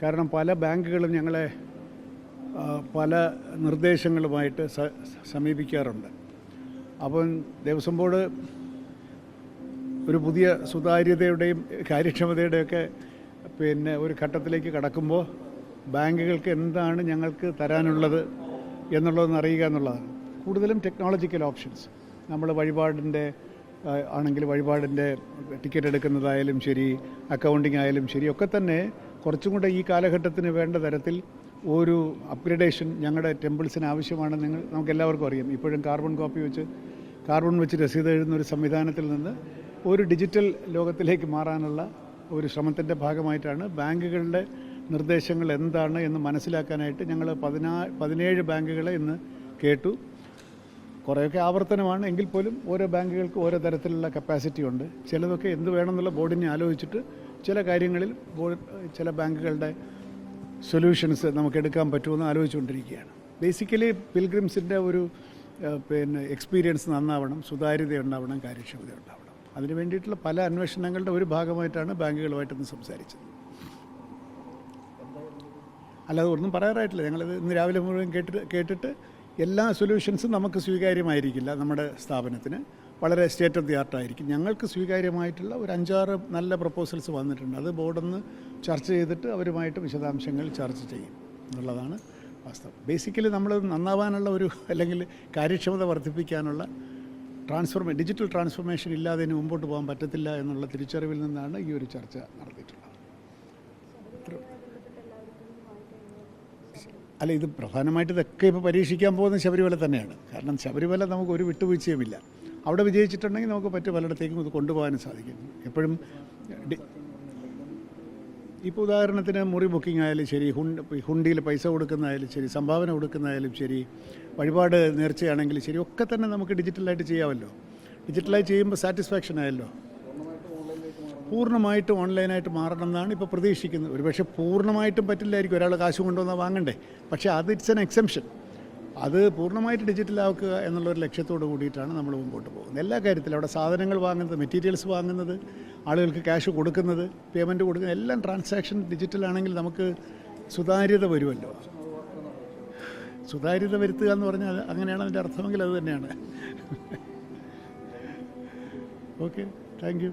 കാരണം പല ബാങ്കുകളും ഞങ്ങളെ പല നിർദ്ദേശങ്ങളുമായിട്ട് സമീപിക്കാറുണ്ട്. അപ്പം ദേവസ്വം ബോർഡ് ഒരു പുതിയ സുതാര്യതയുടെയും കാര്യക്ഷമതയുടെയൊക്കെ ഒരു ഘട്ടത്തിലേക്ക് കടക്കുമ്പോൾ ബാങ്കുകൾക്ക് എന്താണ് ഞങ്ങൾക്ക് തരാനുള്ളത് എന്നുള്ളതെന്ന് അറിയുക എന്നുള്ളതാണ്. കൂടുതലും ടെക്നോളജിക്കൽ ഓപ്ഷൻസ്, നമ്മൾ വഴിപാടിൻ്റെ ആണെങ്കിൽ വഴിപാടിൻ്റെ ടിക്കറ്റ് എടുക്കുന്നതായാലും ശരി, അക്കൗണ്ടിങ് ആയാലും ശരി, ഒക്കെ തന്നെ കുറച്ചും കൂടെ ഈ കാലഘട്ടത്തിന് വേണ്ട തരത്തിൽ ഒരു അപ്ഗ്രഡേഷൻ ഞങ്ങളുടെ ടെമ്പിൾസിന് ആവശ്യമാണെന്ന് നമുക്കെല്ലാവർക്കും അറിയാം. ഇപ്പോഴും കാർബൺ വെച്ച് രസീത് എഴുതുന്ന ഒരു സംവിധാനത്തിൽ നിന്ന് ഒരു ഡിജിറ്റൽ ലോകത്തിലേക്ക് മാറാനുള്ള ഒരു ശ്രമത്തിൻ്റെ ഭാഗമായിട്ടാണ് ബാങ്കുകളുടെ നിർദ്ദേശങ്ങൾ എന്താണ് എന്ന് മനസ്സിലാക്കാനായിട്ട് ഞങ്ങൾ 17 ബാങ്കുകളെ ഇന്ന് കേട്ടു. കുറേയൊക്കെ ആവർത്തനമാണ്, എങ്കിൽ പോലും ഓരോ ബാങ്കുകൾക്ക് ഓരോ തരത്തിലുള്ള കപ്പാസിറ്റി ഉണ്ട്. ചിലതൊക്കെ എന്ത് വേണമെന്നുള്ള ബോർഡിനെ ആലോചിച്ചിട്ട് ചില കാര്യങ്ങളിൽ ചില ബാങ്കുകളുടെ സൊല്യൂഷൻസ് നമുക്ക് എടുക്കാൻ പറ്റുമെന്ന് ആലോചിച്ചുകൊണ്ടിരിക്കുകയാണ്. ബേസിക്കലി പിൽഗ്രിംസിൻ്റെ ഒരു എക്സ്പീരിയൻസ് നന്നാവണം, സുതാര്യത ഉണ്ടാവണം, കാര്യക്ഷമത ഉണ്ടാവണം. അതിന് വേണ്ടിയിട്ടുള്ള പല അന്വേഷണങ്ങളുടെ ഒരു ഭാഗമായിട്ടാണ് ബാങ്കുകളുമായിട്ടൊന്ന് സംസാരിച്ചത്. അല്ലാതെ ഒന്നും പറയാറായിട്ടില്ല. ഞങ്ങളിത് ഇന്ന് രാവിലെ മുഴുവൻ കേട്ടിട്ട് എല്ലാ സൊല്യൂഷൻസും നമുക്ക് സ്വീകാര്യമായിരിക്കില്ല. നമ്മുടെ സ്ഥാപനത്തിന് വളരെ സ്റ്റേറ്റ് ഓഫ് ദി ആർട്ടായിരിക്കും. ഞങ്ങൾക്ക് സ്വീകാര്യമായിട്ടുള്ള ഒരു 5-6 നല്ല പ്രപ്പോസൽസ് വന്നിട്ടുണ്ട്. അത് ബോർഡൊന്ന് ചർച്ച ചെയ്തിട്ട് അവരുമായിട്ട് വിശദാംശങ്ങൾ ചർച്ച ചെയ്യും എന്നുള്ളതാണ് വാസ്തവം. ബേസിക്കലി നമ്മൾ നന്നാവാനുള്ള അല്ലെങ്കിൽ കാര്യക്ഷമത വർദ്ധിപ്പിക്കാനുള്ള ഡിജിറ്റൽ ട്രാൻസ്ഫോർമേഷൻ ഇല്ലാതെ ഇനി മുമ്പോട്ട് പോകാൻ പറ്റത്തില്ല എന്നുള്ള തിരിച്ചറിവിൽ നിന്നാണ് ഈ ഒരു ചർച്ച നടത്തിയിട്ടുള്ളത്. അല്ല, ഇത് പ്രധാനമായിട്ട് ഇതൊക്കെ ഇപ്പോൾ പരീക്ഷിക്കാൻ പോകുന്ന ശബരിമല തന്നെയാണ്. കാരണം ശബരിമല നമുക്ക് ഒരു വിട്ടുവീഴ്ചയുമില്ല. അവിടെ വിജയിച്ചിട്ടുണ്ടെങ്കിൽ നമുക്ക് മറ്റു പലയിടത്തേക്കും ഇത് കൊണ്ടുപോകാനും സാധിക്കും. എപ്പോഴും ഇപ്പോൾ ഉദാഹരണത്തിന് മുറി ബുക്കിംഗ് ആയാലും ശരി, ഹുണ്ടിയിൽ പൈസ കൊടുക്കുന്നതായാലും ശരി, സംഭാവന കൊടുക്കുന്നതായാലും ശരി, വഴിപാട് നേർച്ചയാണെങ്കിലും ശരി, ഒക്കെ തന്നെ നമുക്ക് ഡിജിറ്റലായിട്ട് ചെയ്യാമല്ലോ. ഡിജിറ്റലായി ചെയ്യുമ്പോൾ സാറ്റിസ്ഫാക്ഷൻ ആയല്ലോ. പൂർണ്ണമായിട്ടും ഓൺലൈനായിട്ട് മാറണം എന്നാണ് ഇപ്പോൾ പ്രതീക്ഷിക്കുന്നത്. ഒരുപക്ഷെ പൂർണ്ണമായിട്ടും പറ്റില്ലായിരിക്കും, ഒരാൾ കാശ് കൊണ്ടുവന്നാൽ വാങ്ങണ്ടേ. പക്ഷേ അത് ഇറ്റ്സ് എൻ എക്സെപ്ഷൻ. അത് പൂർണ്ണമായിട്ട് ഡിജിറ്റലാക്കുക എന്നുള്ളൊരു ലക്ഷ്യത്തോട് കൂടിയിട്ടാണ് നമ്മൾ മുമ്പോട്ട് പോകുന്നത്. എല്ലാ കാര്യത്തിലും അവിടെ സാധനങ്ങൾ വാങ്ങുന്നത്, മെറ്റീരിയൽസ് വാങ്ങുന്നത്, ആളുകൾക്ക് ക്യാഷ് കൊടുക്കുന്നത്, പേയ്മെൻറ്റ് കൊടുക്കുന്നത്, എല്ലാം ട്രാൻസാക്ഷൻ ഡിജിറ്റലാണെങ്കിൽ നമുക്ക് സുതാര്യത വരുമല്ലോ. സുതാര്യത വരുത്തുക എന്ന് പറഞ്ഞാൽ അങ്ങനെയാണ് അതിൻ്റെ അർത്ഥമെങ്കിൽ അത് തന്നെയാണ്. Okay, thank you.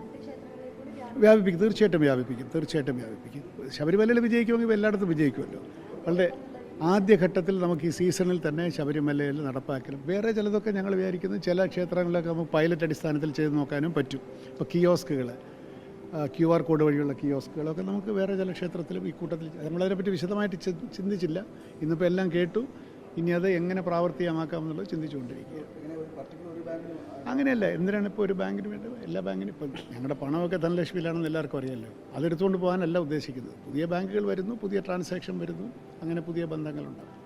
തീർച്ചയായിട്ടും വ്യാപിപ്പിക്കും. ശബരിമലയിൽ വിജയിക്കുമെങ്കിൽ എല്ലായിടത്തും വിജയിക്കുമല്ലോ. വളരെ ആദ്യഘട്ടത്തിൽ നമുക്ക് ഈ സീസണിൽ തന്നെ ശബരിമലയിൽ നടപ്പാക്കണം. വേറെ ചിലതൊക്കെ ഞങ്ങൾ വിചാരിക്കുന്നത് ചില ക്ഷേത്രങ്ങളിലൊക്കെ നമുക്ക് പൈലറ്റ് അടിസ്ഥാനത്തിൽ ചെയ്ത് നോക്കാനും പറ്റും. ഇപ്പോൾ കിയോസ്കുകൾ, QR കോഡ് വഴിയുള്ള കിയോസ്കുകളൊക്കെ നമുക്ക് വേറെ ചില ക്ഷേത്രത്തിലും ഈ കൂട്ടത്തിൽ നമ്മളതിനെപ്പറ്റി വിശദമായിട്ട് ചിന്തിച്ചില്ല. ഇന്നിപ്പോൾ എല്ലാം കേട്ടു. ഇനി അത് എങ്ങനെ പ്രാവർത്തികമാക്കാമെന്നുള്ളത് ചിന്തിച്ചുകൊണ്ടിരിക്കുക. അങ്ങനെയല്ല, എന്തിനാണ് ഇപ്പോൾ ഒരു ബാങ്കിന് വേണ്ടി എല്ലാ ബാങ്കിനും ഇപ്പോൾ ഞങ്ങളുടെ പണമൊക്കെ ധനലക്ഷ്മിയിലാണെന്ന് എല്ലാവർക്കും അറിയാമല്ലോ. അതെടുത്തുകൊണ്ട് പോകാനല്ല ഉദ്ദേശിക്കുന്നത്. പുതിയ ബാങ്കുകൾ വരുന്നു, പുതിയ ട്രാൻസാക്ഷൻ വരുന്നു, അങ്ങനെ പുതിയ ബന്ധങ്ങളുണ്ടാകും.